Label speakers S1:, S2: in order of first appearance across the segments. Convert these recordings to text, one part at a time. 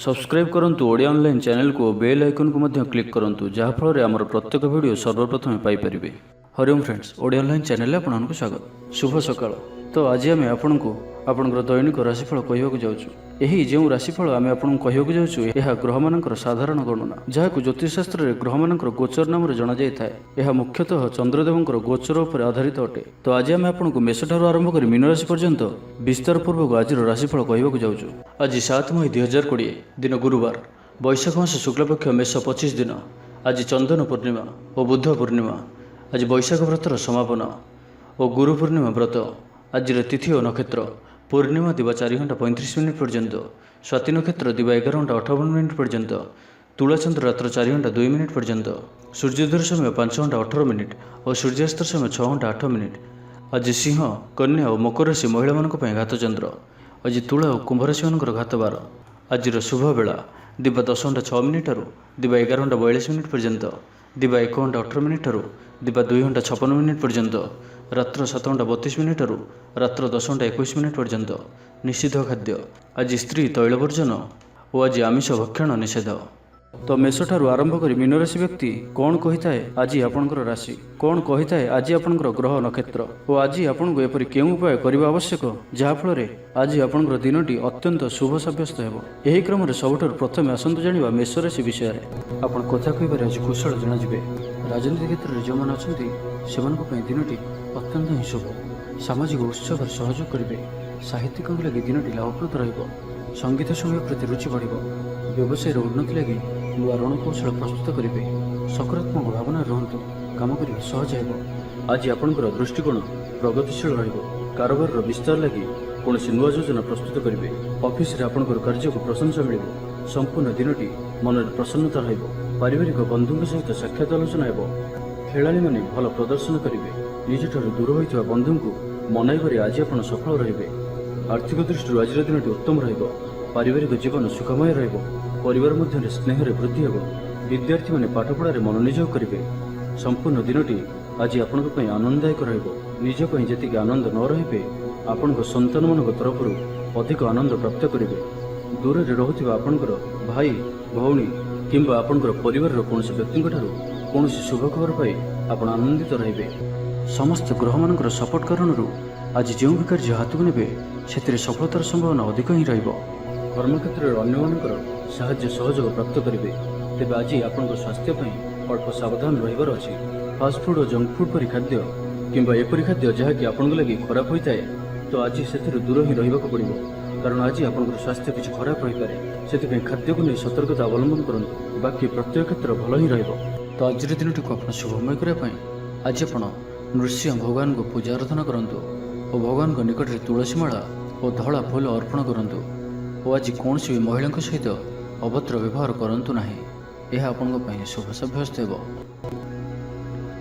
S1: Subscribe करंतु Odia online channel को bell icon को मध्य क्लिक करंतु जहाँ फल आमर प्रत्येक वीडियो सर्वप्रथम Piper. Hariom friends, Odia online channel आपको स्वागत। शुभ सकाळ। तो आज आम आपको आपंकर दैनिक राशिफल कहवाक जाऊँ। यही जो राशिफल आम आपको कहवाक जाऊँ यह ग्रह मानकर साधारण गणना जहाँ ज्योतिषशास्त्र में ग्रह मानकर गोचर नाम जना जाए। यह मुख्यतः चंद्रदेवंकर गोचर उपर आधारित अटे। तो आज आम आपको मेष ठार आरंभ कर मीन राशि पर्यंत विस्तार पूर्वक आज राशिफल कहवाक जाऊँ। आज 7 मई 2020 दिन गुरुवार, वैशाख मास शुक्लपक्ष मेष 25 दिन। आज चंदन पूर्णिमा और बुध पूर्णिमा। आज वैशाख व्रतर समापन और गुरु पूर्णिमा व्रत। आज तिथि और नक्षत्र पूर्णिमा दिवा 4 घंटा 35 मिनिट पर्यंत, स्वाति नक्षत्र दिवा 11 घंटा 58 मिनिट पर्यंत, तुलाचंद्र रात्र 4 घंटा 2 मिनिट पर्यंत, सूर्योदय समय 5 घंटा 18 मिनिट और सूर्यास्त समय 6 घंटा 8 मिनिट। आज सिंह, कन्या और मकर राशि महिला घात चंद्र। आज तुला और कुंभ राशि घात बार। आज शुभ बेला दिवा 10 घंटा 6 मिनिट दिवा 11 घंटा 42 मिनिट पर्यंत, दिवा 1 घंटा 18 मिनिट दिवा 2 घंटा 56 मिनिट पर्यंत, रात्र 7 घंटा 32 मिनिट रात्र 10 घंटा 21 मिनिट पर्यंत। निषिद्ध खाद्य आज स्त्री तैल वर्जन और आज आमिष भक्षण निषेध। तो मेष ठारू आरंभ कर मीन राशि व्यक्ति कौन कही थाए आज आपंकर राशि, कौन कही थाए आज आपंकर ग्रह नक्षत्र और आज आपको एपरी केउं उपाय करने आवश्यक जहाँफल आज आपंकर दिनटी अत्यंत शुभ सब्यस्त हो। यही क्रम में सबुठार प्रथम आसतु जाना मेष राशि विषय में। आप कथा कह आज कुशल जनाजे। राजनीति क्षेत्र में जो मैंने अच्छा दिनटी अत्यंत ही शुभ। सामाजिक उत्सव सहयोग करेंगे। साहित्यिकों लगी दिनटी लाभप्रद रहिबो। संगीत समय प्रति रुचि बढ़। व्यवसाय उन्नति लगी नुआ रणकौशल प्रस्तुत करेंगे। सकारात्मक भावना रुहतु, काम करने सहज हो। आज आपंकर दृष्टिकोण प्रगतिशील कारोबार विस्तार लगी कौन नुआ योजना प्रस्तुत करेंगे। ऑफिस रे आपंकर कार्य को प्रशंसा मिल। संपूर्ण दिनटी मन में प्रसन्नता रहिबो। पारिवारिक बंधु सहित साक्षात आलोचना हो। खेलाड़ी मैंने भल प्रदर्शन करेंगे। निजठार दूर होता बंधु को मनाइबारे आज आप सफल रहिबे। आर्थिक दृष्टि आज दिन उत्तम रहिबो। पारिवारिक जीवन सुखमय रहिबो। परिवार मध्य स्नेह वृद्धि हो। विद्यार्थी मैंने पाठपढ़ार मनोनियोग करेंगे। संपूर्ण दिनटी आज आपण आनंददायक रहिबो। निज पई जेतिक आनंद न रहिबे आपण संतान मान तरफ अधिक आनंद प्राप्त करेंगे। दूर में रोता आपणकर भाई भौणी किंबा आपणकर परिवार कौन व्यक्ति कौन शुभ खबर पाई आप आनंदित रहिबे। समस्त ग्रह मानकर सपोर्ट कारण आज जो भी कार्य हाथ को ने से सफलतार संभावना अधिक ही रहिबो। कर्मक्षेत्र में अन्य साहाय्य सहयोग प्राप्त करेंगे। तेज आज आपंक स्वास्थ्य अल्प सावधान रहिबार अछि। फास्टफुड और जंक फुड परी खाद्य किंबा एपरी खाद्य जहाँकि आपंक लगी खराब होता है तो आज से दूर ही रहिबाक पड़िबो। कारण आज आपंकर स्वास्थ्य किसी खराब रही पारे। से खाद्य को नहीं सतर्कता अवलंबन करंतु। बाकी प्रत्येक क्षेत्र भल ही रहिबो। तो आज दिनटी को आप शुभमय करने आज आप नृसिंह भगवान को पूजा आराधना करंतु और भगवान को निकट में तुलसी माला और धड़ा फूल अर्पण करंतु और आज कौन भी महिला सहित अभद्र व्यवहार करंतु नाही। यह आपंक शुभ सब्यस्त हो।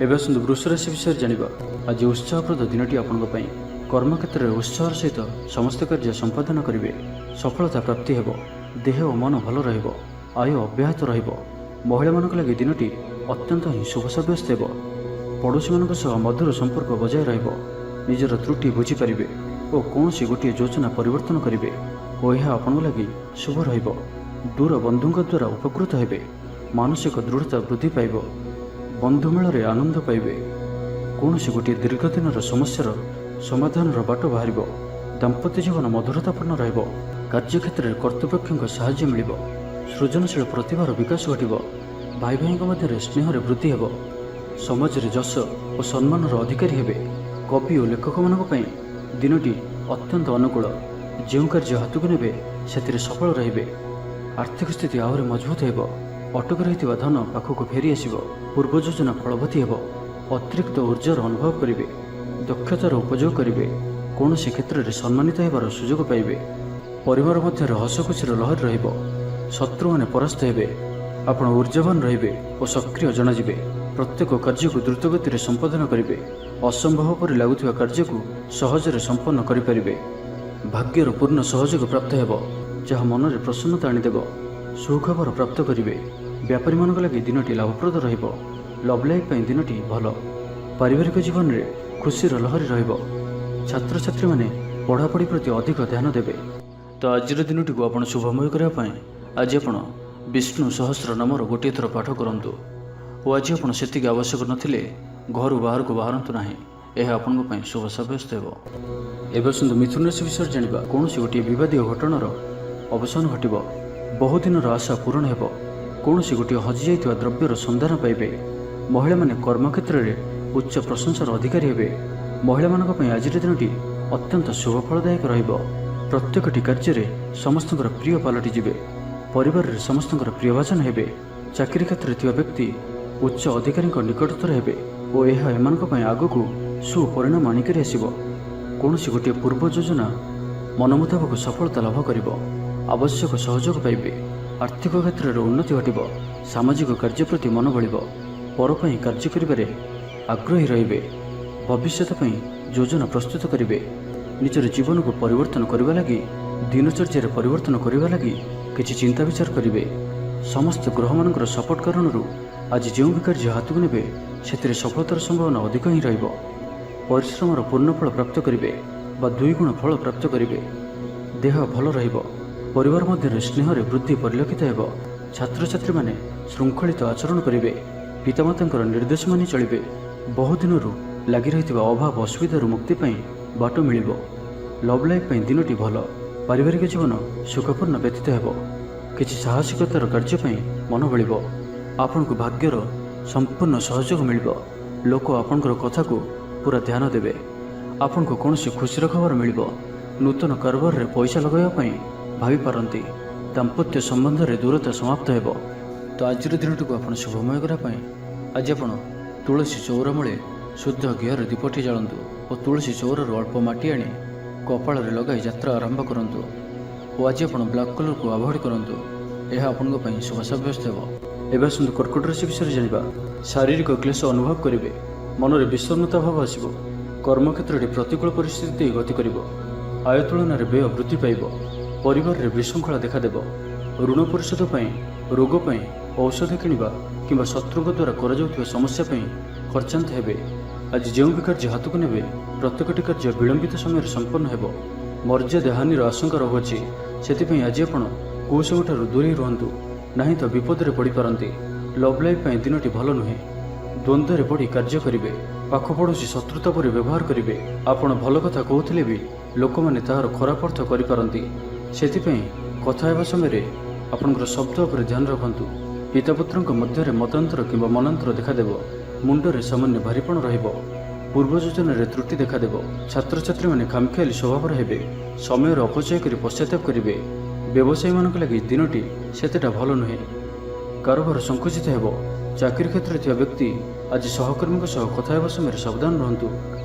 S1: एवं आसतु वृष राशि विषय जानिबा। आज उत्साहप्रद दिनटी आपंक कर्मक्षेत्र में उत्साह सहित समस्त कार्य संपादन करेंगे। सफलता प्राप्ति हो। देह और मन भल रहिबो। आय अब्याहत रहिबो। महिला मानक लगी दिनटी अत्यंत ही शुभ सब्यस्त हो। पड़ोशी मान मधुर संपर्क बजाय रहिबो। निजर त्रुटि बुझीपारे और कौन सी गोटे योजना परिवर्तन करेंगे और यह आपण लगी शुभ रहिबो। दूर बंधुओं द्वारा उपकृत हेबे। मानसिक दृढ़ता वृद्धि पाइब। बंधु मेल में आनंद पाइबे। कौन सी गोटे दीर्घ दिन समस्यार समाधान बाट बाहर। दाम्पत्य जीवन मधुरतापूर्ण रहिबो। कार्यक्षेत्र में कर्तृपक्षों साहाय्य मिलिबो। सृजनशील प्रतिभार विकास घटिबो। भाई भाई मध्य स्नेह वृद्धि हो। समाज में जश और सम्मान अधिकारी हेबे। कवि और लेखक मानी दिनटी अत्यंत अनुकूल। जो कार्य हाथ को ने से सफल रहिबे। आर्थिक स्थिति आहरी मजबूत हो। अटक रही धन पाखक फेरी आसब। पूर्व योजना फलवती हो। अतिरिक्त ऊर्जार अनुभव करेंगे। दक्षतार उपयोग करेंगे। कौन सी क्षेत्र में सम्मानित होबार सुजोग पाइबे। परिवार मध्य हसखुशीर लहर रहिबो। शत्रु मैंने परास्त हेबे। आपण ऊर्जावान रहिबे और सक्रिय जनाजिबे। प्रत्येक कार्य को द्रुत गति संपादन करेंगे। असंभव पर लगुवा कार्य को सहजरे संपन्न करें। भाग्यर पूर्ण सहयोग प्राप्त हो जहाँ मन में प्रसन्नता आनीदेव। सुखबर प्राप्त करेंगे। व्यापारी मान लगी दिनटी लाभप्रद रहिबो। लव लाइफ दिनटी भल। पारिवारिक जीवन में खुशीर लहरी रहिबो। छात्र छात्री मैंने पढ़ापढ़ी प्रति अधिक ध्यान देवे। तो आज दिनटी को आप शुभमय करने ଆଜି ଆପଣ ବିଷ୍ଣୁ ସହସ୍ର ନାମର ଗୋଟିଏ ଥର ପାଠ କରନ୍ତୁ ଓ ଆଜି ଆପଣ ସେତିକି ଆବଶ୍ୟକ ନଥିଲେ ଘରୁ ବାହାରକୁ ବାହାରନ୍ତୁ ନାହିଁ। ଏହା ଆପଣଙ୍କ ପାଇଁ ଶୁଭ ସାବ୍ୟସ୍ତ ହେବ। ଏବେ ଆସନ୍ତୁ ମିଥୁନ ରାଶି ବିଷୟରେ ଜାଣିବା। କୌଣସି ଗୋଟିଏ ବିବାଦୀୟ ଘଟଣାର ଅବସାନ ଘଟିବ। ବହୁଦିନର ଆଶା ପୂରଣ ହେବ। କୌଣସି ଗୋଟିଏ ହଜିଯାଇଥିବା ଦ୍ରବ୍ୟର ସନ୍ଧାନ ପାଇବେ। ମହିଳାମାନେ କର୍ମକ୍ଷେତ୍ରରେ ଉଚ୍ଚ ପ୍ରଶଂସାର ଅଧିକାରୀ ହେବେ। ମହିଳାମାନଙ୍କ ପାଇଁ ଆଜିର ଦିନଟି ଅତ୍ୟନ୍ତ ଶୁଭଫଳଦାୟକ ରହିବ। ପ୍ରତ୍ୟେକଟି କାର୍ଯ୍ୟରେ ସମସ୍ତଙ୍କର ପ୍ରିୟ ପାଲଟିଯିବେ। ପରିବାରରେ ସମସ୍ତଙ୍କର ପ୍ରିୟଭାଜନ ହେବେ। ଚାକିରି କ୍ଷେତ୍ରରେ ଥିବା ବ୍ୟକ୍ତି ଉଚ୍ଚ ଅଧିକାରୀଙ୍କ ନିକଟତର ହେବେ ଓ ଏହା ଏମାନଙ୍କ ପାଇଁ ଆଗକୁ ସୁପରିଣାମ ଆଣିକରି ଆସିବ। କୌଣସି ଗୋଟିଏ ପୂର୍ବ ଯୋଜନା ମନ ମୁତାବକ ସଫଳତା ଲାଭ କରିବ। ଆବଶ୍ୟକ ସହଯୋଗ ପାଇବେ। ଆର୍ଥିକ କ୍ଷେତ୍ରରେ ଉନ୍ନତି ଘଟିବ। ସାମାଜିକ କାର୍ଯ୍ୟ ପ୍ରତି ମନ ବଳିବ। ପର ପାଇଁ କାର୍ଯ୍ୟ କରିବାରେ ଆଗ୍ରହୀ ରହିବେ। ଭବିଷ୍ୟତ ପାଇଁ ଯୋଜନା ପ୍ରସ୍ତୁତ କରିବେ। ନିଜର ଜୀବନକୁ ପରିବର୍ତ୍ତନ କରିବା ଲାଗି, ଦିନଚର୍ଯ୍ୟାରେ ପରିବର୍ତ୍ତନ କରିବା ଲାଗି କିଛି ଚିନ୍ତା ବିଚାର କରିବେ। ସମସ୍ତ ଗ୍ରହମାନଙ୍କର ସପୋର୍ଟ କାରଣରୁ ଆଜି ଯେଉଁ ବି କାର୍ଯ୍ୟ ହାତକୁ ନେବେ ସେଥିରେ ସଫଳତାର ସମ୍ଭାବନା ଅଧିକ ହିଁ ରହିବ। ପରିଶ୍ରମର ପୂର୍ଣ୍ଣ ଫଳ ପ୍ରାପ୍ତ କରିବେ ବା 2 ଗୁଣ ଫଳ ପ୍ରାପ୍ତ କରିବେ। ଦେହ ଭଲ ରହିବ। ପରିବାର ମଧ୍ୟରେ ସ୍ନେହରେ ବୃଦ୍ଧି ପରିଲକ୍ଷିତ ହେବ। ଛାତ୍ରଛାତ୍ରୀମାନେ ଶୃଙ୍ଖଳିତ ଆଚରଣ କରିବେ। ପିତାମାତାଙ୍କର ନିର୍ଦ୍ଦେଶ ମାନି ଚଳିବେ। ବହୁଦିନରୁ ଲାଗି ରହିଥିବା ଅଭାବ ଅସୁବିଧାରୁ ମୁକ୍ତି ପାଇଁ ବାଟ ମିଳିବ। ଲଭ୍ ଲାଇଫ୍ ପାଇଁ ଦିନଟି ଭଲ। ପାରିବାରିକ ଜୀବନ ସୁଖପୂର୍ଣ୍ଣ ବ୍ୟତୀତ ହେବ। କିଛି ସାହସିକତାର କାର୍ଯ୍ୟ ପାଇଁ ମନ ବଳିବ। ଆପଣଙ୍କୁ ଭାଗ୍ୟର ସମ୍ପୂର୍ଣ୍ଣ ସହଯୋଗ ମିଳିବ। ଲୋକ ଆପଣଙ୍କର କଥାକୁ ପୁରା ଧ୍ୟାନ ଦେବେ। ଆପଣଙ୍କୁ କୌଣସି ଖୁସିର ଖବର ମିଳିବ। ନୂତନ କାରବାରରେ ପଇସା ଲଗାଇବା ପାଇଁ ଭାବିପାରନ୍ତି। ଦାମ୍ପତ୍ୟ ସମ୍ବନ୍ଧରେ ଦୂରତା ସମାପ୍ତ ହେବ। ତ ଆଜିର ଦିନଟିକୁ ଆପଣ ଶୁଭମୟ କରିବା ପାଇଁ ଆଜି ଆପଣ ତୁଳସୀ ଚଉରା ମୂଳେ ଶୁଦ୍ଧ ଘିଅରେ ଦୀପଟି ଜାଳନ୍ତୁ ଓ ତୁଳସୀ ଚଉରାରୁ ଅଳ୍ପ ମାଟି ଆଣି କପାଳରେ ଲଗାଇ ଯାତ୍ରା ଆରମ୍ଭ କରନ୍ତୁ ଓ ଆଜି ଆପଣ ବ୍ଲାକ୍ କଲର୍କୁ ଆଭଏଡ୍ କରନ୍ତୁ। ଏହା ଆପଣଙ୍କ ପାଇଁ ଶୁଭ ସାବ୍ୟସ୍ତ ହେବ। ଏବେ ଆସନ୍ତୁ କର୍କଟ ରାଶି ବିଷୟରେ ଜାଣିବା। ଶାରୀରିକ କ୍ଲେଶ ଅନୁଭବ କରିବେ। ମନରେ ବିଷର୍ଣ୍ଣତା ଭାବ ଆସିବ। କର୍ମକ୍ଷେତ୍ରରେ ପ୍ରତିକୂଳ ପରିସ୍ଥିତି ଦେଇ ଗତି କରିବ। ଆୟ ତୁଳନାରେ ବ୍ୟୟ ବୃଦ୍ଧି ପାଇବ। ପରିବାରରେ ବିଶୃଙ୍ଖଳା ଦେଖାଦେବ। ଋଣ ପରିଶୋଧ ପାଇଁ, ରୋଗ ପାଇଁ ଔଷଧ କିଣିବା କିମ୍ବା ଶତ୍ରୁଙ୍କ ଦ୍ୱାରା କରାଯାଉଥିବା ସମସ୍ୟା ପାଇଁ ଖର୍ଚ୍ଚାନ୍ତ ହେବେ। ଆଜି ଯେଉଁ ବି କାର୍ଯ୍ୟ ହାତକୁ ନେବେ ପ୍ରତ୍ୟେକଟି କାର୍ଯ୍ୟ ବିଳମ୍ବିତ ସମୟରେ ସମ୍ପନ୍ନ ହେବ। ମର୍ଯ୍ୟାଦା ହାନିର ଆଶଙ୍କା ରହୁଅଛି। ସେଥିପାଇଁ ଆଜି ଆପଣ କୁସଙ୍ଗଠାରୁ ଦୂରେଇ ରୁହନ୍ତୁ, ନାହିଁ ତ ବିପଦରେ ପଡ଼ିପାରନ୍ତି। ଲଭ୍ ଲାଇଫ୍ ପାଇଁ ଦିନଟି ଭଲ ନୁହେଁ। ଦ୍ୱନ୍ଦ୍ୱରେ ପଡ଼ି କାର୍ଯ୍ୟ କରିବେ। ପାଖ ପଡ଼ୋଶୀ ଶତ୍ରୁତା ପରି ବ୍ୟବହାର କରିବେ। ଆପଣ ଭଲ କଥା କହୁଥିଲେ ବି ଲୋକମାନେ ତାହାର ଖରାପ ଅର୍ଥ କରିପାରନ୍ତି। ସେଥିପାଇଁ କଥା ହେବା ସମୟରେ ଆପଣଙ୍କର ଶବ୍ଦ ଉପରେ ଧ୍ୟାନ ରଖନ୍ତୁ। ପିତାପୁତ୍ରଙ୍କ ମଧ୍ୟରେ ମତାନ୍ତର କିମ୍ବା ମନାନ୍ତର ଦେଖାଦେବ। ମୁଣ୍ଡରେ ସାମାନ୍ୟ ଭାରିପଣ ରହିବ। ପୂର୍ବ ଯୋଜନାରେ ତ୍ରୁଟି ଦେଖାଦେବ। ଛାତ୍ରଛାତ୍ରୀମାନେ ଖାମଖିଆଲି ସ୍ୱଭାବର ହେବେ। ସମୟର ଅପଚୟ କରି ପଶ୍ଚାତାପ କରିବେ। ବ୍ୟବସାୟୀମାନଙ୍କ ଲାଗି ଦିନଟି ସେତେଟା ଭଲ ନୁହେଁ। କାରବାର ସଂକୁଚିତ ହେବ। ଚାକିରି କ୍ଷେତ୍ରରେ ଥିବା ବ୍ୟକ୍ତି ଆଜି ସହକର୍ମୀଙ୍କ ସହ କଥା ହେବା ସମୟରେ ସାବଧାନ ରୁହନ୍ତୁ।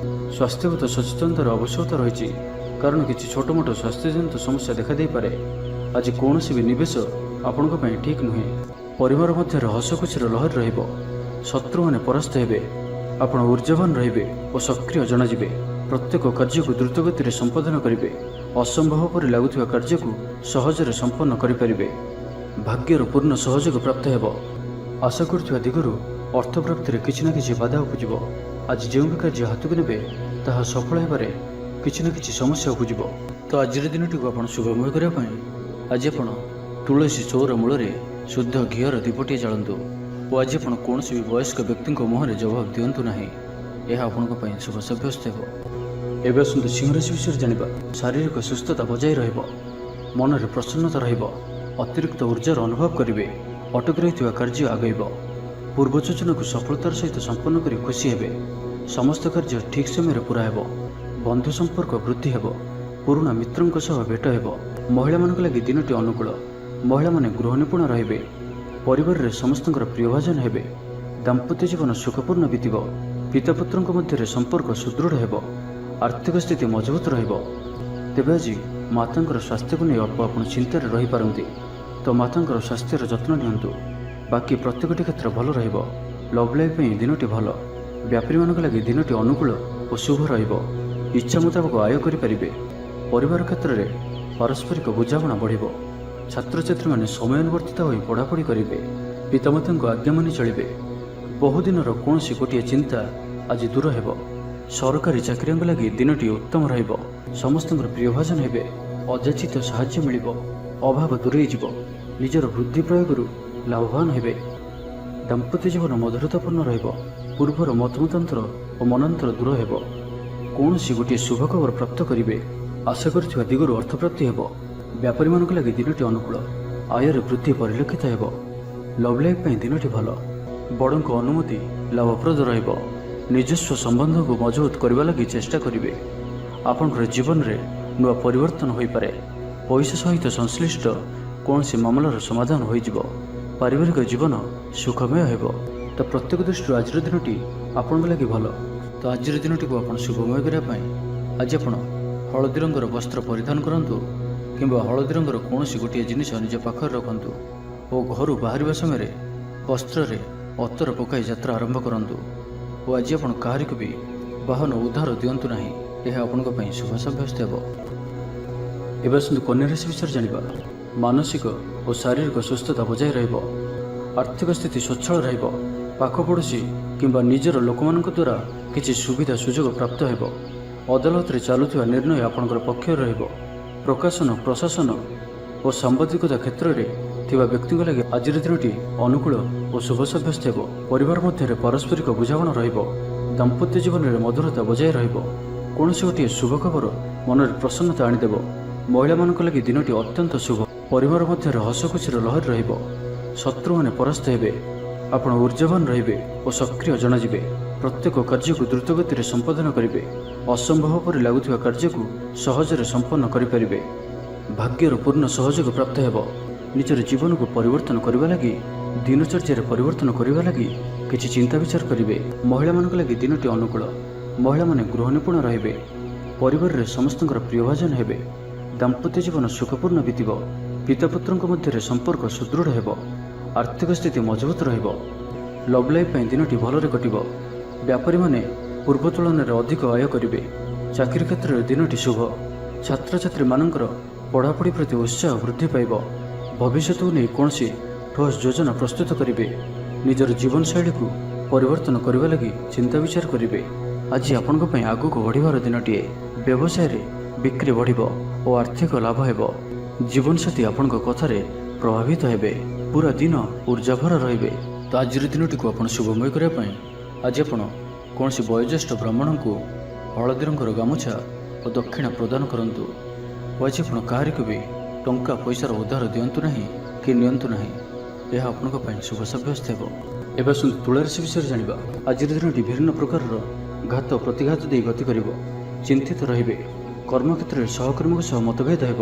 S1: ସ୍ୱାସ୍ଥ୍ୟଗତ ସଚେତନତାର ଆବଶ୍ୟକତା ରହିଛି, କାରଣ କିଛି ଛୋଟମୋଟ ସ୍ୱାସ୍ଥ୍ୟଜନିତ ସମସ୍ୟା ଦେଖାଦେଇପାରେ। ଆଜି କୌଣସି ବି ନିବେଶ ଆପଣଙ୍କ ପାଇଁ ଠିକ୍ ନୁହେଁ। ପରିବାର ମଧ୍ୟରେ ହସଖୁସିର ଲହରୀ ରହିବ। ଶତ୍ରୁମାନେ ପରାସ୍ତ ହେବେ। ଆପଣ ଊର୍ଜ୍ଜାବାନ ରହିବେ ଓ ସକ୍ରିୟ ଜଣାଯିବେ। ପ୍ରତ୍ୟେକ କାର୍ଯ୍ୟକୁ ଦ୍ରୁତଗତିରେ ସମ୍ପାଦନ କରିବେ। ଅସମ୍ଭବ ପରି ଲାଗୁଥିବା କାର୍ଯ୍ୟକୁ ସହଜରେ ସମ୍ପନ୍ନ କରିପାରିବେ। ଭାଗ୍ୟର ପୂର୍ଣ୍ଣ ସହଯୋଗ ପ୍ରାପ୍ତ ହେବ। ଆଶା କରୁଥିବା ଦିଗରୁ ଅର୍ଥ ପ୍ରାପ୍ତିରେ କିଛି ନା କିଛି ବାଧା ଉପୁଜିବ। ଆଜି ଯେଉଁ ବି କାର୍ଯ୍ୟ ହାତକୁ ନେବେ ତାହା ସଫଳ ହେବାରେ କିଛି ନା କିଛି ସମସ୍ୟା ଉପୁଜିବ। ତ ଆଜିର ଦିନଟିକୁ ଆପଣ ଶୁଭମୟ କରିବା ପାଇଁ ଆଜି ଆପଣ ତୁଳସୀ ଚଉରା ମୂଳରେ ଶୁଦ୍ଧ ଘିଅର ଦୀପଟିଏ ଜାଳନ୍ତୁ ଓ ଆଜି ଆପଣ କୌଣସି ବି ବୟସ୍କ ବ୍ୟକ୍ତିଙ୍କ ମୁହଁରେ ଜବାବ ଦିଅନ୍ତୁ ନାହିଁ। ଏହା ଆପଣଙ୍କ ପାଇଁ ଶୁଭ ସାବ୍ୟସ୍ତ ହେବ। ଏବେ ଆସନ୍ତୁ ସିଂହ ରାଶି ବିଷୟରେ ଜାଣିବା। ଶାରୀରିକ ସୁସ୍ଥତା ବଜାୟ ରହିବ। ମନରେ ପ୍ରସନ୍ନତା ରହିବ। ଅତିରିକ୍ତ ଉର୍ଜାର ଅନୁଭବ କରିବେ। ଅଟକି ରହିଥିବା କାର୍ଯ୍ୟ ଆଗେଇବ। ପୂର୍ବ ଯୋଜନାକୁ ସଫଳତାର ସହିତ ସମ୍ପନ୍ନ କରି ଖୁସି ହେବେ। ସମସ୍ତ କାର୍ଯ୍ୟ ଠିକ୍ ସମୟରେ ପୁରା ହେବ। ବନ୍ଧୁ ସମ୍ପର୍କ ବୃଦ୍ଧି ହେବ। ପୁରୁଣା ମିତ୍ରଙ୍କ ସହ ଭେଟ ହେବ। ମହିଳାମାନଙ୍କ ଲାଗି ଦିନଟି ଅନୁକୂଳ। ମହିଳାମାନେ ଗୃହ ନିପୁଣ ରହିବେ। ପରିବାରରେ ସମସ୍ତଙ୍କର ପ୍ରିୟଭାଜନ ହେବେ। ଦାମ୍ପତ୍ୟ ଜୀବନ ସୁଖପୂର୍ଣ୍ଣ ବିତିବ। ପିତାପୁତ୍ରଙ୍କ ମଧ୍ୟରେ ସମ୍ପର୍କ ସୁଦୃଢ଼ ହେବ। ଆର୍ଥିକ ସ୍ଥିତି ମଜବୁତ ରହିବ। ତେବେ ଆଜି ମାତାଙ୍କର ସ୍ୱାସ୍ଥ୍ୟକୁ ନେଇ ଅଳ୍ପ ଆପଣ ଚିନ୍ତାରେ ରହିପାରନ୍ତି, ତ ମାତାଙ୍କର ସ୍ୱାସ୍ଥ୍ୟର ଯତ୍ନ ନିଅନ୍ତୁ। ବାକି ପ୍ରତ୍ୟେକଟି କ୍ଷେତ୍ର ଭଲ ରହିବ। ଲଭ୍ ଲାଇଫ୍ ପାଇଁ ଦିନଟି ଭଲ। ବ୍ୟାପାରୀମାନଙ୍କ ଲାଗି ଦିନଟି ଅନୁକୂଳ ଓ ଶୁଭ ରହିବ। ଇଚ୍ଛା ମୁତାବକ ଆୟ କରିପାରିବେ। ପରିବାର କ୍ଷେତ୍ରରେ ପାରସ୍ପରିକ ବୁଝାମଣା ବଢ଼ିବ। ଛାତ୍ରଛାତ୍ରୀମାନେ ସମୟାନୁବର୍ତ୍ତିତ ହୋଇ ପଢ଼ାପଢ଼ି କରିବେ। ପିତାମାତାଙ୍କ ଆଜ୍ଞା ମାନି ଚଳିବେ। ବହୁଦିନର କୌଣସି ଗୋଟିଏ ଚିନ୍ତା ଆଜି ଦୂର ହେବ। ସରକାରୀ ଚାକିରିଆଙ୍କ ଲାଗି ଦିନଟି ଉତ୍ତମ ରହିବ। ସମସ୍ତଙ୍କର ପ୍ରିୟଭାଜନ ହେବେ। ଅଯାଚିତ ସାହାଯ୍ୟ ମିଳିବ। ଅଭାବ ଦୂରେଇ ଯିବ। ନିଜର ବୁଦ୍ଧି ପ୍ରୟୋଗରୁ ଲାଭବାନ ହେବେ। ଦାମ୍ପତ୍ୟ ଜୀବନ ମଧୁରତାପୂର୍ଣ୍ଣ ରହିବ। ପୂର୍ବର ମତମତାନ୍ତର ଓ ମନାନ୍ତର ଦୂର ହେବ। କୌଣସି ଗୋଟିଏ ଶୁଭ ଖବର ପ୍ରାପ୍ତ କରିବେ। ଆଶା କରିଥିବା ଦିଗରୁ ଅର୍ଥପ୍ରାପ୍ତି ହେବ। ବ୍ୟାପାରୀମାନଙ୍କ ଲାଗି ଦିନଟି ଅନୁକୂଳ। ଆୟରେ ବୃଦ୍ଧି ପରିଲକ୍ଷିତ ହେବ। ଲଭ୍ ଲାଇଫ୍ ପାଇଁ ଦିନଟି ଭଲ। ବଡ଼ଙ୍କ ଅନୁମତି ଲାଭପ୍ରଦ ରହିବ। ନିଜସ୍ୱ ସମ୍ବନ୍ଧକୁ ମଜବୁତ କରିବା ଲାଗି ଚେଷ୍ଟା କରିବେ। ଆପଣଙ୍କର ଜୀବନରେ ନୂଆ ପରିବର୍ତ୍ତନ ହୋଇପାରେ। ପଇସା ସହିତ ସଂଶ୍ଳିଷ୍ଟ କୌଣସି ମାମଲାର ସମାଧାନ ହୋଇଯିବ। ପାରିବାରିକ ଜୀବନ ସୁଖମୟ ହେବ। ତ ପ୍ରତ୍ୟେକ ଦୃଷ୍ଟିରୁ ଆଜିର ଦିନଟି ଆପଣଙ୍କ ଲାଗି ଭଲ। ତ ଆଜିର ଦିନଟିକୁ ଆପଣ ଶୁଭମୟ କରିବା ପାଇଁ ଆଜି ଆପଣ ହଳଦୀ ରଙ୍ଗର ବସ୍ତ୍ର ପରିଧାନ କରନ୍ତୁ କିମ୍ବା ହଳଦୀ ରଙ୍ଗର କୌଣସି ଗୋଟିଏ ଜିନିଷ ନିଜ ପାଖରେ ରଖନ୍ତୁ ଓ ଘରୁ ବାହାରିବା ସମୟରେ ବସ୍ତ୍ରରେ ଅତର ପକାଇ ଯାତ୍ରା ଆରମ୍ଭ କରନ୍ତୁ। ଓ ଆଜି ଆପଣ କାହାରିକୁ ବି ବାହନ ଉଦ୍ଧାର ଦିଅନ୍ତୁ ନାହିଁ। ଏହା ଆପଣଙ୍କ ପାଇଁ ଶୁଭ ସାବ୍ୟସ୍ତ ହେବ। ଏବେ ଆସନ୍ତୁ କନ୍ୟା ରାଶି ବିଷୟରେ ଜାଣିବା। ମାନସିକ ଓ ଶାରୀରିକ ସୁସ୍ଥତା ବଜାୟ ରହିବ। ଆର୍ଥିକ ସ୍ଥିତି ସ୍ୱଚ୍ଛଳ ରହିବ। ପାଖ ପଡ଼ୋଶୀ କିମ୍ବା ନିଜର ଲୋକମାନଙ୍କ ଦ୍ୱାରା କିଛି ସୁବିଧା ସୁଯୋଗ ପ୍ରାପ୍ତ ହେବ। ଅଦାଲତରେ ଚାଲୁଥିବା ନିର୍ଣ୍ଣୟ ଆପଣଙ୍କର ପକ୍ଷରେ ରହିବ। ପ୍ରକାଶନ ପ୍ରଶାସନ ଓ ସାମ୍ବାଦିକତା କ୍ଷେତ୍ରରେ ଥିବା ବ୍ୟକ୍ତିଙ୍କ ଲାଗି ଆଜିର ଦିନଟି ଅନୁକୂଳ ଓ ଶୁଭ ସାବ୍ୟସ୍ତ ହେବ। ପରିବାର ମଧ୍ୟରେ ପାରସ୍ପରିକ ବୁଝାମଣା ରହିବ। ଦାମ୍ପତ୍ୟ ଜୀବନରେ ମଧୁରତା ବଜାୟ ରହିବ। କୌଣସି ଗୋଟିଏ ଶୁଭ ଖବର ମନରେ ପ୍ରସନ୍ନତା ଆଣିଦେବ। ମହିଳାମାନଙ୍କ ଲାଗି ଦିନଟି ଅତ୍ୟନ୍ତ ଶୁଭ। ପରିବାର ମଧ୍ୟରେ ହସଖୁସିର ଲହରୀ ରହିବ। ଶତ୍ରୁମାନେ ପରାସ୍ତ ହେବେ। ଆପଣ ଊର୍ଜ୍ଜାବାନ ରହିବେ ଓ ସକ୍ରିୟ ଜଣାଯିବେ। ପ୍ରତ୍ୟେକ କାର୍ଯ୍ୟକୁ ଦ୍ରୁତଗତିରେ ସମ୍ପାଦନ କରିବେ। ଅସମ୍ଭବ ପରି ଲାଗୁଥିବା କାର୍ଯ୍ୟକୁ ସହଜରେ ସମ୍ପନ୍ନ କରିପାରିବେ। ଭାଗ୍ୟର ପୂର୍ଣ୍ଣ ସହଯୋଗ ପ୍ରାପ୍ତ ହେବ। ନିଜର ଜୀବନକୁ ପରିବର୍ତ୍ତନ କରିବା ଲାଗି ଦିନଚର୍ଯ୍ୟାରେ ପରିବର୍ତ୍ତନ କରିବା ଲାଗି କିଛି ଚିନ୍ତା ବିଚାର କରିବେ। ମହିଳାମାନଙ୍କ ଲାଗି ଦିନଟି ଅନୁକୂଳ। ମହିଳାମାନେ ଗୃହ ନିପୁଣ ରହିବେ। ପରିବାରରେ ସମସ୍ତଙ୍କର ପ୍ରିୟଭାଜନ ହେବେ। ଦାମ୍ପତ୍ୟ ଜୀବନ ସୁଖପୂର୍ଣ୍ଣ ବିତିବ। ପିତାପୁତ୍ରଙ୍କ ମଧ୍ୟରେ ସମ୍ପର୍କ ସୁଦୃଢ଼ ହେବ। ଆର୍ଥିକ ସ୍ଥିତି ମଜବୁତ ରହିବ। ଲଭ୍ ଲାଇଫ୍ ପାଇଁ ଦିନଟି ଭଲରେ କଟିବ। ବ୍ୟାପାରୀମାନେ ପୂର୍ବ ତୁଳନାରେ ଅଧିକ ଆୟ କରିବେ। ଚାକିରି କ୍ଷେତ୍ରରେ ଦିନଟି ଶୁଭ। ଛାତ୍ରଛାତ୍ରୀମାନଙ୍କର ପଢ଼ାପଢ଼ି ପ୍ରତି ଉତ୍ସାହ ବୃଦ୍ଧି ପାଇବ। ଭବିଷ୍ୟତକୁ ନେଇ କୌଣସି ଠୋସ୍ ଯୋଜନା ପ୍ରସ୍ତୁତ କରିବେ। ନିଜର ଜୀବନଶୈଳୀକୁ ପରିବର୍ତ୍ତନ କରିବା ଲାଗି ଚିନ୍ତା ବିଚାର କରିବେ। ଆଜି ଆପଣଙ୍କ ପାଇଁ ଆଗକୁ ବଢ଼ିବାର ଦିନଟିଏ। ବ୍ୟବସାୟରେ ବିକ୍ରି ବଢ଼ିବ ଓ ଆର୍ଥିକ ଲାଭ ହେବ। ଜୀବନସାଥୀ ଆପଣଙ୍କ କଥାରେ ପ୍ରଭାବିତ ହେବେ। ପୁରା ଦିନ ଊର୍ଜାଭରା ରହିବେ। ତ ଆଜିର ଦିନଟିକୁ ଆପଣ ଶୁଭମୟ କରିବା ପାଇଁ ଆଜି ଆପଣ କୌଣସି ବୟୋଜ୍ୟେଷ୍ଠ ବ୍ରାହ୍ମଣଙ୍କୁ ହଳଦୀ ରଙ୍ଗର ଗାମୁଛା ଓ ଦକ୍ଷିଣା ପ୍ରଦାନ କରନ୍ତୁ। ଓ ଆଜି ଆପଣ କାହାରିକୁ ବି ଟଙ୍କା ପଇସାର ଉଦ୍ଧାର ଦିଅନ୍ତୁ ନାହିଁ କି ନିଅନ୍ତୁ ନାହିଁ। ଏହା ଆପଣଙ୍କ ପାଇଁ ଶୁଭ ସାବ୍ୟସ୍ତ ହେବ। ଏବେ ଆସନ୍ତୁ ତୁଳା ରାଶି ବିଷୟରେ ଜାଣିବା। ଆଜିର ଦିନଟି ବିଭିନ୍ନ ପ୍ରକାରର ଘାତ ପ୍ରତିଘାତ ଦେଇ ଗତି କରିବ। ଚିନ୍ତିତ ରହିବେ। କର୍ମକ୍ଷେତ୍ରରେ ସହକର୍ମୀଙ୍କ ସହ ମତଭେଦ ହେବ।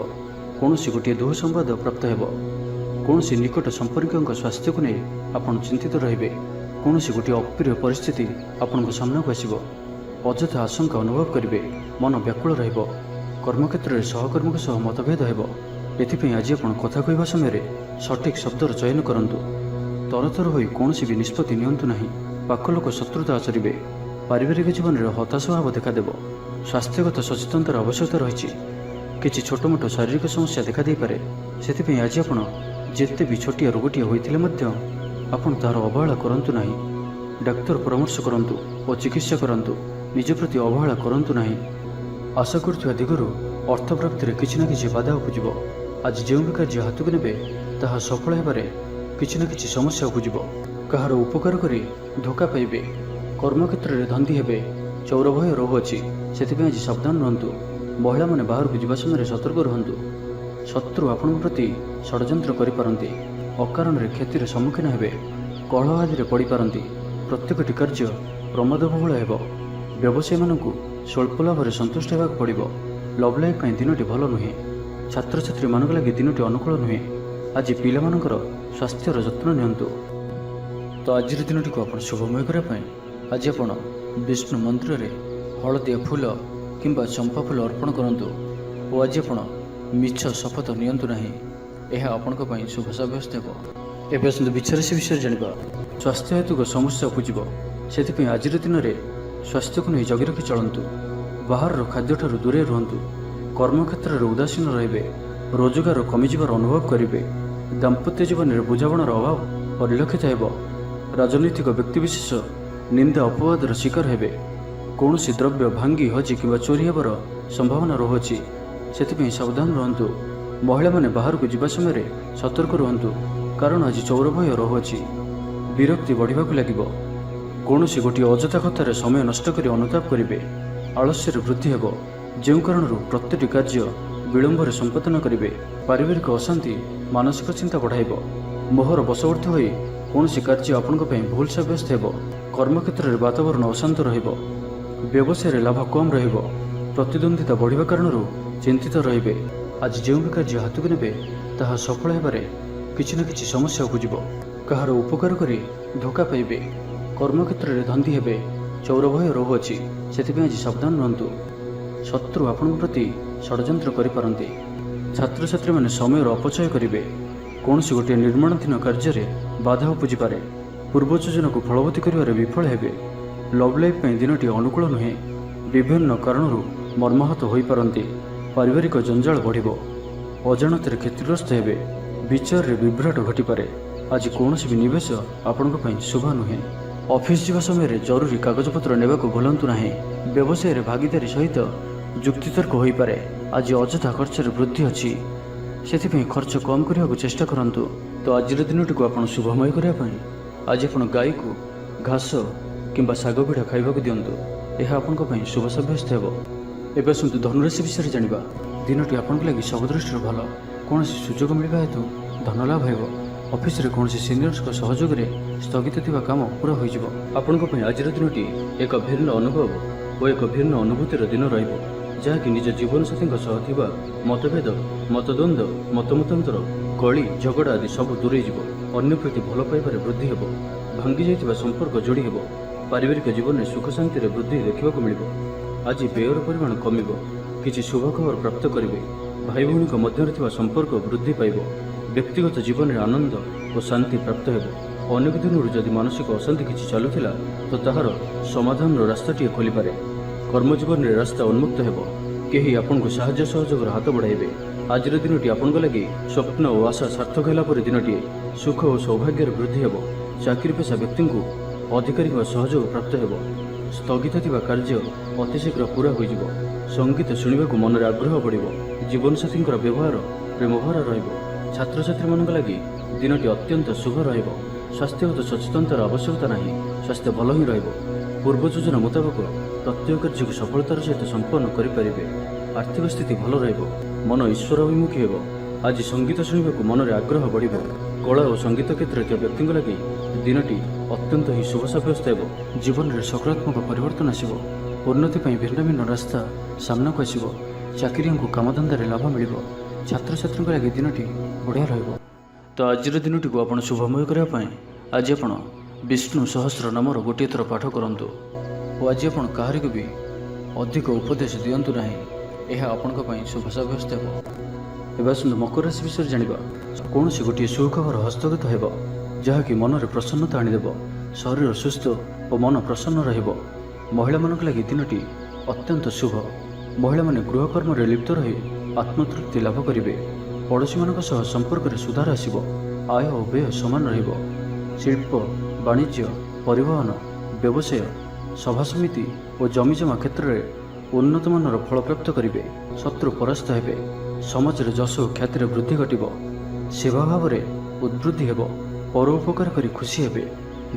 S1: କୌଣସି ଗୋଟିଏ ଦୁଃସମ୍ବାଦ ପ୍ରାପ୍ତ ହେବ। କୌଣସି ନିକଟ ସମ୍ପର୍କୀୟଙ୍କ ସ୍ୱାସ୍ଥ୍ୟକୁ ନେଇ ଆପଣ ଚିନ୍ତିତ ରହିବେ। କୌଣସି ଗୋଟିଏ ଅପ୍ରିୟ ପରିସ୍ଥିତି ଆପଣଙ୍କ ସାମ୍ନାକୁ ଆସିବ। ଅଯଥା ଆଶଙ୍କା ଅନୁଭବ କରିବେ। ମନ ବ୍ୟାକୁଳ ରହିବ। କର୍ମକ୍ଷେତ୍ରରେ ସହକର୍ମୀଙ୍କ ସହ ମତଭେଦ ହେବ। ଏଥିପାଇଁ ଆଜି ଆପଣ କଥା କହିବା ସମୟରେ ସଠିକ୍ ଶବ୍ଦର ଚୟନ କରନ୍ତୁ। ତରତର ହୋଇ କୌଣସି ବି ନିଷ୍ପତ୍ତି ନିଅନ୍ତୁ ନାହିଁ। ପାଖ ଲୋକ ଶତ୍ରୁତା ଆଚରିବେ। ପାରିବାରିକ ଜୀବନରେ ହତାଶ ଭାବ ଦେଖାଦେବ। ସ୍ୱାସ୍ଥ୍ୟଗତ ସଚେତନତାର ଆବଶ୍ୟକତା ରହିଛି। କିଛି ଛୋଟମୋଟ ଶାରୀରିକ ସମସ୍ୟା ଦେଖାଦେଇପାରେ। ସେଥିପାଇଁ ଆଜି ଆପଣ ଯେତେ ବି ଛୋଟିଆ ରୋଗଟିଏ ହୋଇଥିଲେ ମଧ୍ୟ ଆପଣ ତାହାର ଅବହେଳା କରନ୍ତୁ ନାହିଁ। ଡାକ୍ତର ପରାମର୍ଶ କରନ୍ତୁ ଓ ଚିକିତ୍ସା କରନ୍ତୁ। ନିଜ ପ୍ରତି ଅବହେଳା କରନ୍ତୁ ନାହିଁ। ଆଶା କରୁଥିବା ଦିଗରୁ ଅର୍ଥପ୍ରାପ୍ତିରେ କିଛି ନା କିଛି ବାଧା ଉପୁଜିବ। ଆଜି ଯେଉଁ ବି କାର୍ଯ୍ୟ ହାତକୁ ନେବେ ତାହା ସଫଳ ହେବାରେ କିଛି ନା କିଛି ସମସ୍ୟା ଉପୁଜିବ। କାହାର ଉପକାର କରି ଧୋକା ପାଇବେ। କର୍ମକ୍ଷେତ୍ରରେ ଧନ୍ଦୀ ହେବେ। ଚୌର ଭୟ ରହୁଅଛି। ସେଥିପାଇଁ ଆଜି ସାବଧାନ ରୁହନ୍ତୁ। ମହିଳାମାନେ ବାହାରକୁ ଯିବା ସମୟରେ ସତର୍କ ରୁହନ୍ତୁ। ଶତ୍ରୁ ଆପଣଙ୍କ ପ୍ରତି ଷଡ଼ଯନ୍ତ୍ର କରିପାରନ୍ତି। ଅକାରଣରେ କ୍ଷତିର ସମ୍ମୁଖୀନ ହେବେ। କଳହ ଆଦିରେ ପଡ଼ିପାରନ୍ତି। ପ୍ରତ୍ୟେକଟି କାର୍ଯ୍ୟ ପ୍ରମାଦବହୁଳ ହେବ। ବ୍ୟବସାୟୀମାନଙ୍କୁ ସ୍ୱଳ୍ପ ଲାଭରେ ସନ୍ତୁଷ୍ଟ ହେବାକୁ ପଡ଼ିବ। ଲଭ୍ ଲାଇଫ୍ ପାଇଁ ଦିନଟି ଭଲ ନୁହେଁ। ଛାତ୍ରଛାତ୍ରୀମାନଙ୍କ ଲାଗି ଦିନଟି ଅନୁକୂଳ ନୁହେଁ। ଆଜି ପିଲାମାନଙ୍କର ସ୍ୱାସ୍ଥ୍ୟର ଯତ୍ନ ନିଅନ୍ତୁ। ତ ଆଜିର ଦିନଟିକୁ ଆପଣ ଶୁଭମୟ କରିବା ପାଇଁ ଆଜି ଆପଣ ବିଷ୍ଣୁ ମନ୍ଦିରରେ ହଳଦିଆ ଫୁଲ କିମ୍ବା ଚମ୍ପା ଫୁଲ ଅର୍ପଣ କରନ୍ତୁ। ଓ ଆଜି ଆପଣ ମିଛ ଶପଥ ନିଅନ୍ତୁ ନାହିଁ। ଏହା ଆପଣଙ୍କ ପାଇଁ ଶୁଭ ସାବ୍ୟସ୍ତ ହେବ। ଏବେ ଆସନ୍ତୁ ବିଛା ରାଶି ବିଷୟରେ ଜାଣିବା। ସ୍ୱାସ୍ଥ୍ୟ ହେତୁକ ସମସ୍ୟା ଉପୁଜିବ। ସେଥିପାଇଁ ଆଜିର ଦିନରେ ସ୍ୱାସ୍ଥ୍ୟକୁ ନେଇ ଜଗି ରଖି ଚଳନ୍ତୁ। ବାହାରର ଖାଦ୍ୟଠାରୁ ଦୂରେଇ ରୁହନ୍ତୁ। କର୍ମକ୍ଷେତ୍ରରେ ଉଦାସୀନ ରହିବେ। ରୋଜଗାର କମିଯିବାର ଅନୁଭବ କରିବେ। ଦାମ୍ପତ୍ୟ ଜୀବନରେ ବୁଝାମଣାର ଅଭାବ ପରିଲକ୍ଷିତ ହେବ। ରାଜନୈତିକ ବ୍ୟକ୍ତିବିଶେଷ ନିନ୍ଦା ଅପବାଦର ଶିକାର ହେବେ। କୌଣସି ଦ୍ରବ୍ୟ ଭାଙ୍ଗି ହଜି କିମ୍ବା ଚୋରି ହେବାର ସମ୍ଭାବନା ରହୁଅଛି। ସେଥିପାଇଁ ସାବଧାନ ରୁହନ୍ତୁ। ମହିଳାମାନେ ବାହାରକୁ ଯିବା ସମୟରେ ସତର୍କ ରୁହନ୍ତୁ, କାରଣ ଆଜି ଚୌର ଭୟ ରହୁଅଛି। ବିରକ୍ତି ବଢ଼ିବାକୁ ଲାଗିବ। କୌଣସି ଗୋଟିଏ ଅଯଥା କଥାରେ ସମୟ ନଷ୍ଟ କରି ଅନୁତାପ କରିବେ। ଆଳସ୍ୟରେ ବୃଦ୍ଧି ହେବ, ଯେଉଁ କାରଣରୁ ପ୍ରତିଟି କାର୍ଯ୍ୟ ବିଳମ୍ବରେ ସମ୍ପାଦନ କରିବେ। ପାରିବାରିକ ଅଶାନ୍ତି ମାନସିକ ଚିନ୍ତା ବଢ଼ାଇବ। ମୋହର ବଶବର୍ତ୍ତୀ ହୋଇ କୌଣସି କାର୍ଯ୍ୟ ଆପଣଙ୍କ ପାଇଁ ଭୁଲ ସାବ୍ୟସ୍ତ ହେବ। କର୍ମକ୍ଷେତ୍ରରେ ବାତାବରଣ ଅଶାନ୍ତ ରହିବ। ବ୍ୟବସାୟରେ ଲାଭ କମ୍ ରହିବ। ପ୍ରତିଦ୍ୱନ୍ଦିତା ବଢ଼ିବା କାରଣରୁ ଚିନ୍ତିତ ରହିବେ। ଆଜି ଯେଉଁ ବି କାର୍ଯ୍ୟ ହାତକୁ ନେବେ ତାହା ସଫଳ ହେବାରେ କିଛି ନା କିଛି ସମସ୍ୟା ଉପୁଜିବ। କାହାର ଉପକାର କରି ଧୋକା ପାଇବେ। କର୍ମକ୍ଷେତ୍ରରେ ଧନ୍ଦୀ ହେବେ। ଚୌର ଭୟ ରହୁଅଛି, ସେଥିପାଇଁ ଆଜି ସାବଧାନ ରୁହନ୍ତୁ। ଶତ୍ରୁ ଆପଣଙ୍କ ପ୍ରତି ଷଡ଼ଯନ୍ତ୍ର କରିପାରନ୍ତି। ଛାତ୍ରଛାତ୍ରୀମାନେ ସମୟର ଅପଚୟ କରିବେ। କୌଣସି ଗୋଟିଏ ନିର୍ମାଣାଧୀନ କାର୍ଯ୍ୟରେ ବାଧା ଉପୁଜିପାରେ। ପୂର୍ବ ଯୋଜନାକୁ ଫଳବତୀ କରିବାରେ ବିଫଳ ହେବେ। ଲଭ୍ ଲାଇଫ୍ ପାଇଁ ଦିନଟି ଅନୁକୂଳ ନୁହେଁ। ବିଭିନ୍ନ କାରଣରୁ ମର୍ମାହତ ହୋଇପାରନ୍ତି। ପାରିବାରିକ ଜଞ୍ଜାଳ ବଢ଼ିବ। ଅଜାଣତରେ କ୍ଷତିଗ୍ରସ୍ତ ହେବେ। ବିଚାରରେ ବିଭ୍ରାଟ ଘଟିପାରେ। ଆଜି କୌଣସି ବି ନିବେଶ ଆପଣଙ୍କ ପାଇଁ ଶୁଭ ନୁହେଁ। ଅଫିସ୍ ଯିବା ସମୟରେ ଜରୁରୀ କାଗଜପତ୍ର ନେବାକୁ ଭୁଲନ୍ତୁ ନାହିଁ। ବ୍ୟବସାୟରେ ଭାଗିଦାରୀ ସହିତ ଯୁକ୍ତିତର୍କ ହୋଇପାରେ। ଆଜି ଅଯଥା ଖର୍ଚ୍ଚରେ ବୃଦ୍ଧି ଅଛି, ସେଥିପାଇଁ ଖର୍ଚ୍ଚ କମ୍ କରିବାକୁ ଚେଷ୍ଟା କରନ୍ତୁ। ତ ଆଜିର ଦିନଟିକୁ ଆପଣ ଶୁଭମୟ କରିବା ପାଇଁ ଆଜି ଆପଣ ଗାଈକୁ ଘାସ କିମ୍ବା ଶାଗ ପିଠା ଖାଇବାକୁ ଦିଅନ୍ତୁ। ଏହା ଆପଣଙ୍କ ପାଇଁ ଶୁଭ ସାବ୍ୟସ୍ତ ହେବ। ଏବେ ଆସନ୍ତୁ ଧନୁରାଶି ବିଷୟରେ ଜାଣିବା। ଦିନଟି ଆପଣଙ୍କ ଲାଗି ସବୁ ଦୃଷ୍ଟିରୁ ଭଲ। କୌଣସି ସୁଯୋଗ ମିଳିବା ହେତୁ ଧନଲାଭ ହେବ। ଅଫିସରେ କୌଣସି ସିନିୟର୍ସଙ୍କ ସହଯୋଗରେ ସ୍ଥଗିତ ଥିବା କାମ ପୁରା ହୋଇଯିବ। ଆପଣଙ୍କ ପାଇଁ ଆଜିର ଦିନଟି ଏକ ଭିନ୍ନ ଅନୁଭବ ଓ ଏକ ଭିନ୍ନ ଅନୁଭୂତିର ଦିନ ରହିବ, ଯାହାକି ନିଜ ଜୀବନସାଥୀଙ୍କ ସହ ଥିବା ମତଭେଦ, ମତଦ୍ୱନ୍ଦ୍ୱ, ମତମତାନ୍ତର, କଳି ଝଗଡ଼ା ଆଦି ସବୁ ଦୂରେଇଯିବ। ଅନ୍ୟ ପ୍ରତି ଭଲ ପାଇବାରେ ବୃଦ୍ଧି ହେବ। ଭାଙ୍ଗି ଯାଇଥିବା ସମ୍ପର୍କ ଯୋଡ଼ି ହେବ। ପାରିବାରିକ ଜୀବନରେ ସୁଖ ଶାନ୍ତିରେ ବୃଦ୍ଧି ଦେଖିବାକୁ ମିଳିବ। ଆଜି ବ୍ୟୟର ପରିମାଣ କମିବ। କିଛି ଶୁଭ ଖବର ପ୍ରାପ୍ତ କରିବେ। ଭାଇ ଭଉଣୀଙ୍କ ମଧ୍ୟରେ ଥିବା ସମ୍ପର୍କ ବୃଦ୍ଧି ପାଇବ। ବ୍ୟକ୍ତିଗତ ଜୀବନରେ ଆନନ୍ଦ ଓ ଶାନ୍ତି ପ୍ରାପ୍ତ ହେବ। ଅନେକ ଦିନରୁ ଯଦି ମାନସିକ ଅଶାନ୍ତି କିଛି ଚାଲୁଥିଲା ତ ତାହାର ସମାଧାନର ରାସ୍ତାଟିଏ ଖୋଲିପାରେ। କର୍ମଜୀବନରେ ରାସ୍ତା ଉନ୍ମୁକ୍ତ ହେବ। କେହି ଆପଣଙ୍କୁ ସାହାଯ୍ୟ ସହଯୋଗର ହାତ ବଢ଼ାଇବେ। ଆଜିର ଦିନଟି ଆପଣଙ୍କ ଲାଗି ସ୍ୱପ୍ନ ଓ ଆଶା ସାର୍ଥକ ହେଲା ପରି ଦିନଟିଏ। ସୁଖ ଓ ସୌଭାଗ୍ୟର ବୃଦ୍ଧି ହେବ। ଚାକିରି ପେଶା ବ୍ୟକ୍ତିଙ୍କୁ ଅଧିକାରୀଙ୍କ ସହଯୋଗ ପ୍ରାପ୍ତ ହେବ। ସ୍ଥଗିତ ଥିବା କାର୍ଯ୍ୟ ଅତିଶୀଘ୍ର ପୂରା ହୋଇଯିବ। ସଙ୍ଗୀତ ଶୁଣିବାକୁ ମନରେ ଆଗ୍ରହ ବଢ଼ିବ। ଜୀବନସାଥୀଙ୍କର ବ୍ୟବହାର ପ୍ରେମଭରା ରହିବ। ଛାତ୍ରଛାତ୍ରୀମାନଙ୍କ ଲାଗି ଦିନଟି ଅତ୍ୟନ୍ତ ଶୁଭ ରହିବ। ସ୍ୱାସ୍ଥ୍ୟଗତ ସଚେତନତାର ଆବଶ୍ୟକତା ନାହିଁ। ସ୍ୱାସ୍ଥ୍ୟ ଭଲ ହିଁ ରହିବ। ପୂର୍ବ ଯୋଜନା ମୁତାବକ ପ୍ରତ୍ୟେକ କାର୍ଯ୍ୟକୁ ସଫଳତାର ସହିତ ସମ୍ପନ୍ନ କରିପାରିବେ। ଆର୍ଥିକ ସ୍ଥିତି ଭଲ ରହିବ। ମନ ଈଶ୍ୱର ଅଭିମୁଖୀ ହେବ। ଆଜି ସଙ୍ଗୀତ ଶୁଣିବାକୁ ମନରେ ଆଗ୍ରହ ବଢ଼ିବ। କଳା ଓ ସଙ୍ଗୀତ କ୍ଷେତ୍ରରେ ଥିବା ବ୍ୟକ୍ତିଙ୍କ ଲାଗି ଦିନଟି ଅତ୍ୟନ୍ତ ହିଁ ଶୁଭ ସାବ୍ୟସ୍ତ ହେବ। ଜୀବନରେ ସକାରାତ୍ମକ ପରିବର୍ତ୍ତନ ଆସିବ। ଉନ୍ନତି ପାଇଁ ଭିନ୍ନ ଭିନ୍ନ ରାସ୍ତା ସାମ୍ନାକୁ ଆସିବ। ଚାକିରିଆଙ୍କୁ କାମଧନ୍ଦାରେ ଲାଭ ମିଳିବ। ଛାତ୍ରଛାତ୍ରୀଙ୍କ ଲାଗି ଦିନଟି ବଢ଼ିଆ ରହିବ। ତ ଆଜିର ଦିନଟିକୁ ଆପଣ ଶୁଭମୟ କରିବା ପାଇଁ ଆଜି ଆପଣ ବିଷ୍ଣୁ ସହସ୍ର ନାମର ଗୋଟିଏ ଥର ପାଠ କରନ୍ତୁ। ଓ ଆଜି ଆପଣ କାହାରିକୁ ବି ଅଧିକ ଉପଦେଶ ଦିଅନ୍ତୁ ନାହିଁ। ଏହା ଆପଣଙ୍କ ପାଇଁ ଶୁଭ ସାବ୍ୟସ୍ତ ହେବ। ଏବେ ଆସନ୍ତୁ ମକର ରାଶି ବିଷୟରେ ଜାଣିବା। କୌଣସି ଗୋଟିଏ ସୁଖବର ହସ୍ତଗତ ହେବ, ଯାହାକି ମନରେ ପ୍ରସନ୍ନତା ଆଣିଦେବ। ଶରୀର ସୁସ୍ଥ ଓ ମନ ପ୍ରସନ୍ନ ରହିବ। ମହିଳାମାନଙ୍କ ଲାଗି ଦିନଟି ଅତ୍ୟନ୍ତ ଶୁଭ। ମହିଳାମାନେ ଗୃହକର୍ମରେ ଲିପ୍ତ ରହି ଆତ୍ମତୃପ୍ତି ଲାଭ କରିବେ। ପଡ଼ୋଶୀମାନଙ୍କ ସହ ସମ୍ପର୍କରେ ସୁଧାର ଆସିବ। ଆୟ ଓ ବ୍ୟୟ ସମାନ ରହିବ। ଶିଳ୍ପ, ବାଣିଜ୍ୟ, ପରିବହନ, ବ୍ୟବସାୟ, ସଭାସମିତି ଓ ଜମିଜମା କ୍ଷେତ୍ରରେ ଉନ୍ନତମାନର ଫଳପ୍ରାପ୍ତ କରିବେ। ଶତ୍ରୁ ପରାସ୍ତ ହେବେ। ସମାଜରେ ଯଶ ଓ ଖ୍ୟାତିରେ ବୃଦ୍ଧି ଘଟିବ। ସେବା ଭାବରେ ଉଦ୍ବୃଦ୍ଧି ହେବ। ପର ଉପକାର କରି ଖୁସି ହେବେ।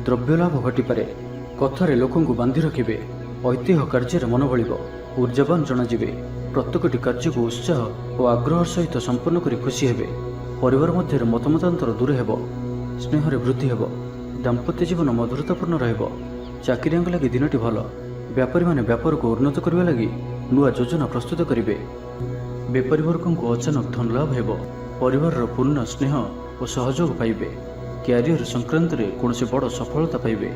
S1: ଦ୍ରବ୍ୟ ଲାଭ ଘଟିପାରେ। କଥାରେ ଲୋକଙ୍କୁ ବାନ୍ଧି ରଖିବେ। ଐତିହ୍ୟ କାର୍ଯ୍ୟରେ ମନ ବଳିବ। ଊର୍ଜାବାନ ଜଣାଯିବେ। ପ୍ରତ୍ୟେକଟି କାର୍ଯ୍ୟକୁ ଉତ୍ସାହ ଓ ଆଗ୍ରହ ସହିତ ସମ୍ପନ୍ନ କରି ଖୁସି ହେବେ। ପରିବାର ମଧ୍ୟରେ ମତମତାନ୍ତର ଦୂର ହେବ। ସ୍ନେହରେ ବୃଦ୍ଧି ହେବ। ଦାମ୍ପତ୍ୟ ଜୀବନ ମଧୁରତାପୂର୍ଣ୍ଣ ରହିବ। ଚାକିରିଆଙ୍କ ଲାଗି ଦିନଟି ଭଲ। ବ୍ୟାପାରୀମାନେ ବ୍ୟାପାରକୁ ଉନ୍ନତ କରିବା ଲାଗି ନୂଆ ଯୋଜନା ପ୍ରସ୍ତୁତ କରିବେ। ବେପାରୀ ବର୍ଗଙ୍କୁ ଅଚାନକ ଧନ ଲାଭ ହେବ। ପରିବାରର ପୂର୍ଣ୍ଣ ସ୍ନେହ ଓ ସହଯୋଗ ପାଇବେ। କ୍ୟାରିୟର ସଂକ୍ରାନ୍ତରେ କୌଣସି ବଡ଼ ସଫଳତା ପାଇବେ।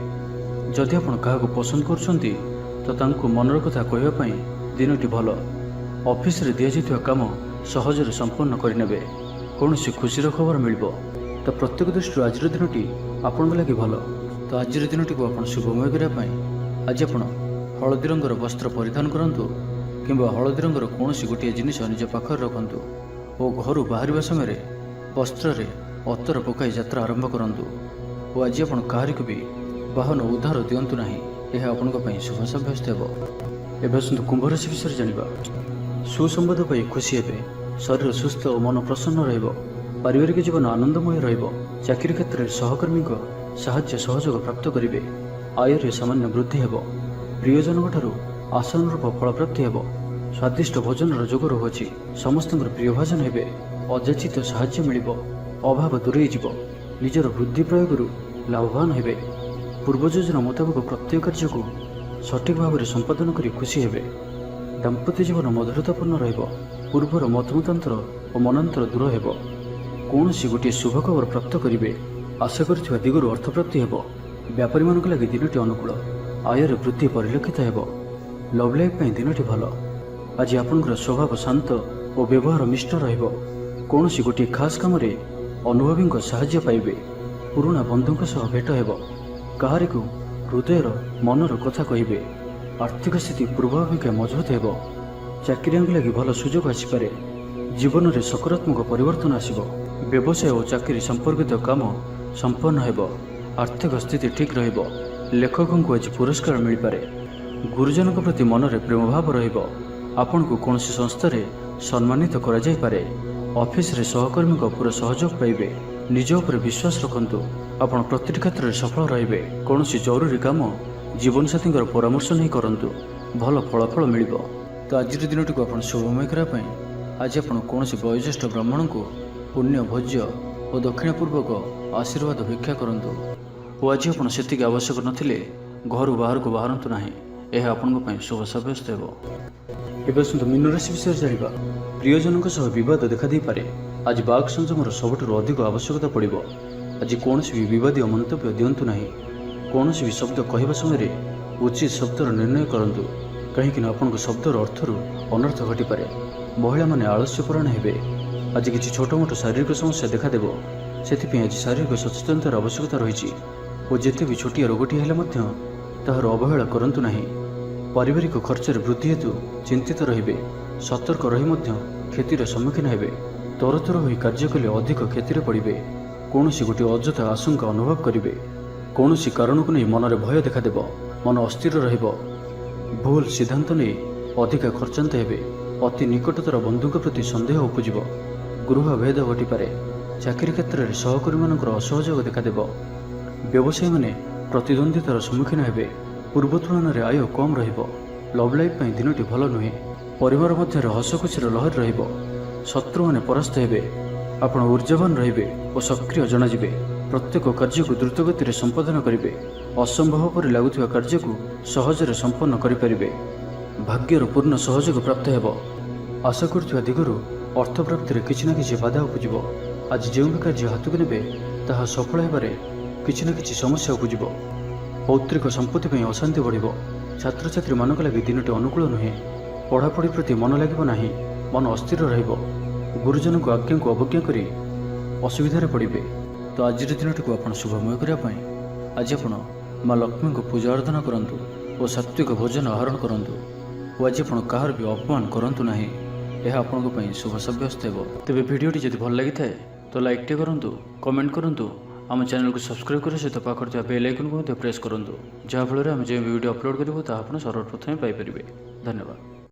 S1: ଯଦି ଆପଣ କାହାକୁ ପସନ୍ଦ କରୁଛନ୍ତି ତ ତାଙ୍କୁ ମନର କଥା କହିବା ପାଇଁ ଦିନଟି ଭଲ। ଅଫିସରେ ଦିଆଯାଇଥିବା କାମ ସହଜରେ ସମ୍ପନ୍ନ କରିନେବେ। କୌଣସି ଖୁସିର ଖବର ମିଳିବ। ତ ପ୍ରତ୍ୟେକ ଦୃଷ୍ଟିରୁ ଆଜିର ଦିନଟି ଆପଣଙ୍କ ଲାଗି ଭଲ। ତ ଆଜିର ଦିନଟିକୁ ଆପଣ ଶୁଭମୟ କରିବା ପାଇଁ ଆଜି ଆପଣ ହଳଦୀ ରଙ୍ଗର ବସ୍ତ୍ର ପରିଧାନ କରନ୍ତୁ କିମ୍ବା ହଳଦୀ ରଙ୍ଗର କୌଣସି ଗୋଟିଏ ଜିନିଷ ନିଜ ପାଖରେ ରଖନ୍ତୁ ଓ ଘରୁ ବାହାରିବା ସମୟରେ ବସ୍ତ୍ରରେ ଅତର ପକାଇ ଯାତ୍ରା ଆରମ୍ଭ କରନ୍ତୁ। ଓ ଆଜି ଆପଣ କାହାରିକୁ ବି ବାହନ ଉଦ୍ଧାର ଦିଅନ୍ତୁ ନାହିଁ। ଏହା ଆପଣଙ୍କ ପାଇଁ ଶୁଭ ସାବ୍ୟସ୍ତ ହେବ। ଏବେ ଆସନ୍ତୁ କୁମ୍ଭ ରାଶି ବିଷୟରେ ଜାଣିବା। ସୁସମ୍ବାଦ ପାଇ ଖୁସି ହେବେ। शरीर सुस्थ और मन प्रसन्न रहिब। पारिवारिक जीवन आनंदमय रहिब। चाकरी क्षेत्र में सहकर्मी साहाय्य सहयोग प्राप्त करेंगे। आयर सामान्य वृद्धि हेब। प्रियजन आशानुरूप फल प्राप्ति हेब। स्वादिष्ट भोजन जोग रहुछि। समस्त प्रिय भाजन हेबे। अजाचित साहाय्य मिलिब। अभाव दूरे जीव। निजर बुद्धि प्रयोग लाभवान हेबे। पूर्व योजना मुताबक प्रत्येक कार्य को सठिक भाव में संपादन कर खुशी हेबे। दाम्पत्य जीवन मधुरतापूर्ण रहिब। पूर्वर मतमतांतर और मनांतर दूर हेब। कौन गोटे शुभ खबर प्राप्त करेंगे। आशा कर दिगरू अर्थप्राप्ति हेब। व्यापारी मानक लगी दिनटी अनुकूल। आयर वृद्धि परिलक्षित हेब। लव लाइफ में दिनटी भल। आज आपनकर स्वभाव शांत और व्यवहार मिष्ट रहिब। कौन गोटे खास काम अनुभवी साहाय्य पाइबे। पुराणा बंधुक सह भेट हेब। काहारी को हृदयर मनर कथा कहिबे। आर्थिक स्थिति पूर्वापेक्षा मजबूत हेब। चाकरिया लगी भल सुजोग आसीपे। जीवन में सकारात्मक परिवर्तन आसिब। व्यवसाय और चाकरी संपर्कित काम संपन्न हेब। आर्थिक स्थिति ठीक रहिब। लेखकों को आज पुरस्कार मिल पारे। गुरुजन प्रति मन में प्रेम भाव रहिब। आपण को कौन संस्थार सम्मानित करा जाय पारे। ऑफिस रे सहकर्मी पूरा सहयोग पाइबे। निज उपर विश्वास रखंतु। आपण प्रति क्षेत्र में सफल रहिबे। कौन जरूरी काम जीवनसाथी परामर्श नहीं करंतु। भल फलाफल मिलिब। तो आज दिनटी को शुभमय करने आज आप कौन वयोज्येष्ठ ब्राह्मण को पुण्य भोज्य और दक्षिणपूर्वक आशीर्वाद भिक्षा करंतु। और आज आप से आवश्यक नथिले घर बाहर को बाहरतु ना। यह आपण शुभ सब्यस्त हो। एवं मीन राशि विषय जाना। प्रियजन बद देखा पारे। आज बाघ संयमर सबुठ अधिक आवश्यकता पड़ो। आज कौन भी बदीय मंतव्य दिंतु ना। कौन भी शब्द कहवा समय उचित शब्दर निर्णय करूँ। कहीं आपण शब्दर अर्थर अनर्थ घटीपे। महिला माने आलस्यपरायण हेबे। आज किसी छोट मोट शारीरिक समस्या देखादेव। से आज शारीरिक सचेतनतार आवश्यकता रही। और जिते भी छोटिया रोगटी हेले ताहार अवहेला करंतु नाही। पारिवारिक खर्चर वृद्धि हेतु चिंतित रहिबे। सतर्क रही क्षतिर सम्मुखीन हेबे। तरतर होई कार्य कले अधिक क्षतिर पड़े। कौन गोटे अଯଥା आशंका अनुभव करेंगे। कौन कारण को नहीं मन में भय देखादेव। मन अस्थिर रहिब। भूल सिद्धांत नहीं अधिक खर्चांत हेबे। अति निकटतर बंधु प्रति संदेह उपजिब। गृह भेद घटीपे। चाकरी क्षेत्र में सहकर्मी मानकर असहयोग देखादेव। व्यवसायी माने प्रतिद्वंदितार सम्मुखीन हेबे। पूर्व तुलन में आय कम रहिब। लव लाइफ में दिनटी भल नुहे। परिवार मध्य हसखुशीर लहर रहिब। शत्रु माने परास्त हेबे। आपण ऊर्जावान रहिबे और सक्रिय जनाजिबे। प्रत्येक कार्य को द्रुतगति में संपादन करेंगे। असंभव पर लगुवा कार्य को सहजरे संपन्न करें। भाग्यर पूर्ण सहयोग प्राप्त हेब। आशा करुवा दिगरू अर्थ प्राप्ति में किसी न किसी बाधा उपजिब। आज जो भी कार्य हाथ को नेबे ताहा सफल हेबारे किसी न किसी समस्या उपजिब। पौत्रिक संपत्ति में अशांति बढ़िब। छात्र छात्री मानक लगी दिनटी अनुकूल नुहे। पढ़ापढ़ी प्रति मन लगिब नाही। मन अस्थिर रहिब। गुरुजन को आज्ञा को अवज्ञा करी असुविधार पड़े। तो आज दिनटी को आप शुभमय करने आज आप माँ लक्ष्मी को पूजा अर्चना करंतु और सात्विक भोजन आहरण करंतु। और आज आप कहार भी अपमान करंतु नाही। यह आपण शुभ सब्यस्त हो। तेज भिडटी जब भल लगी था तो लाइक टे करूँ, कमेंट करूँ। आम चैनल को सब्सक्राइब कर सहित पाखर बेल आइकन को प्रेस करूँ। जहाँफल आम जो वीडियो अपलोड करूँ ताहा सर्वप्रथम पाइपर। धन्यवाद।